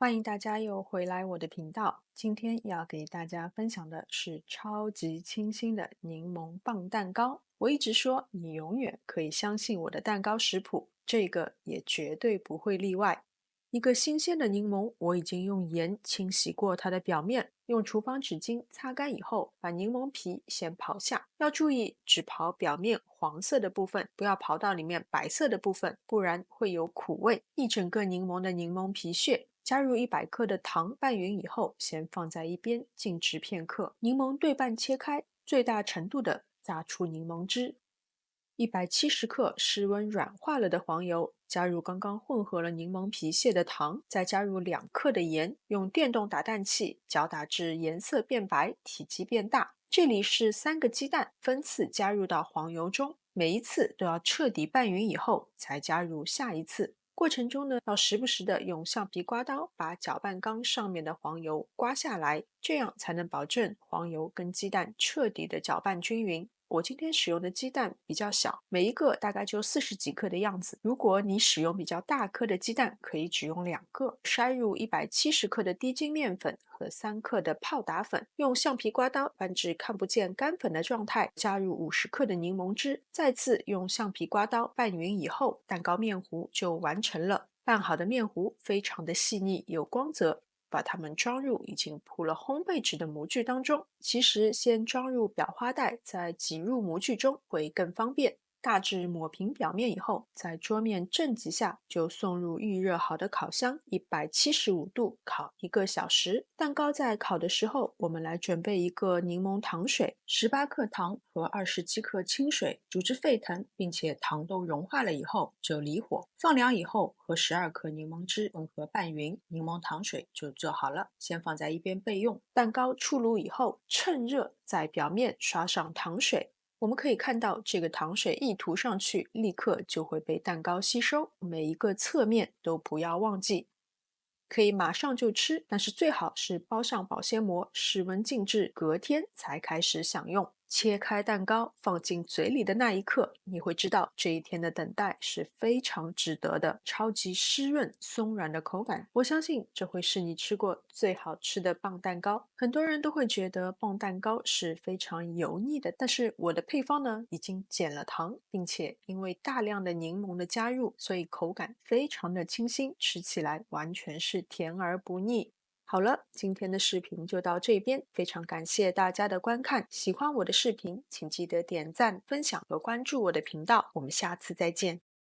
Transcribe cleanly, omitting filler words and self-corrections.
欢迎大家又回来我的频道。今天要给大家分享的是超级清新的柠檬棒蛋糕。我一直说你永远可以相信我的蛋糕食谱，这个也绝对不会例外。一个新鲜的柠檬，我已经用盐清洗过它的表面，用厨房纸巾擦干以后，把柠檬皮先刨下。要注意，只刨表面黄色的部分，不要刨到里面白色的部分，不然会有苦味。一整个柠檬的柠檬皮屑。加入100克的糖，拌匀以后，先放在一边静置片刻。柠檬对半切开，最大程度的榨出柠檬汁。170克室温软化了的黄油，加入刚刚混合了柠檬皮屑的糖，再加入2克的盐，用电动打蛋器搅打至颜色变白，体积变大。这里是3个鸡蛋，分次加入到黄油中，每一次都要彻底拌匀以后才加入下一次。过程中呢，要时不时的用橡皮刮刀把搅拌缸上面的黄油刮下来，这样才能保证黄油跟鸡蛋彻底的搅拌均匀。我今天使用的鸡蛋比较小，每一个大概就40几克的样子。如果你使用比较大颗的鸡蛋，可以只用2个。筛入170克的低筋面粉和3克的泡打粉，用橡皮刮刀拌至看不见干粉的状态，加入50克的柠檬汁，再次用橡皮刮刀拌匀以后，蛋糕面糊就完成了。拌好的面糊非常的细腻有光泽，把它们装入已经铺了烘焙纸的模具当中。其实先装入裱花袋，再挤入模具中会更方便。大致抹平表面以后，在桌面震几下就送入预热好的烤箱，175度烤1个小时。蛋糕在烤的时候，我们来准备一个柠檬糖水，18克糖和27克清水，煮至沸腾，并且糖都融化了以后就离火，放凉以后和12克柠檬汁混合拌匀，柠檬糖水就做好了，先放在一边备用。蛋糕出炉以后，趁热在表面刷上糖水。我们可以看到，这个糖水一涂上去，立刻就会被蛋糕吸收，每一个侧面都不要忘记。可以马上就吃，但是最好是包上保鲜膜，室温静置，隔天才开始享用。切开蛋糕放进嘴里的那一刻，你会知道这一天的等待是非常值得的。超级湿润松软的口感，我相信这会是你吃过最好吃的棒蛋糕。很多人都会觉得棒蛋糕是非常油腻的，但是我的配方呢已经减了糖，并且因为大量的柠檬的加入，所以口感非常的清新，吃起来完全是甜而不腻。好了，今天的视频就到这边，非常感谢大家的观看。喜欢我的视频，请记得点赞、分享和关注我的频道。我们下次再见。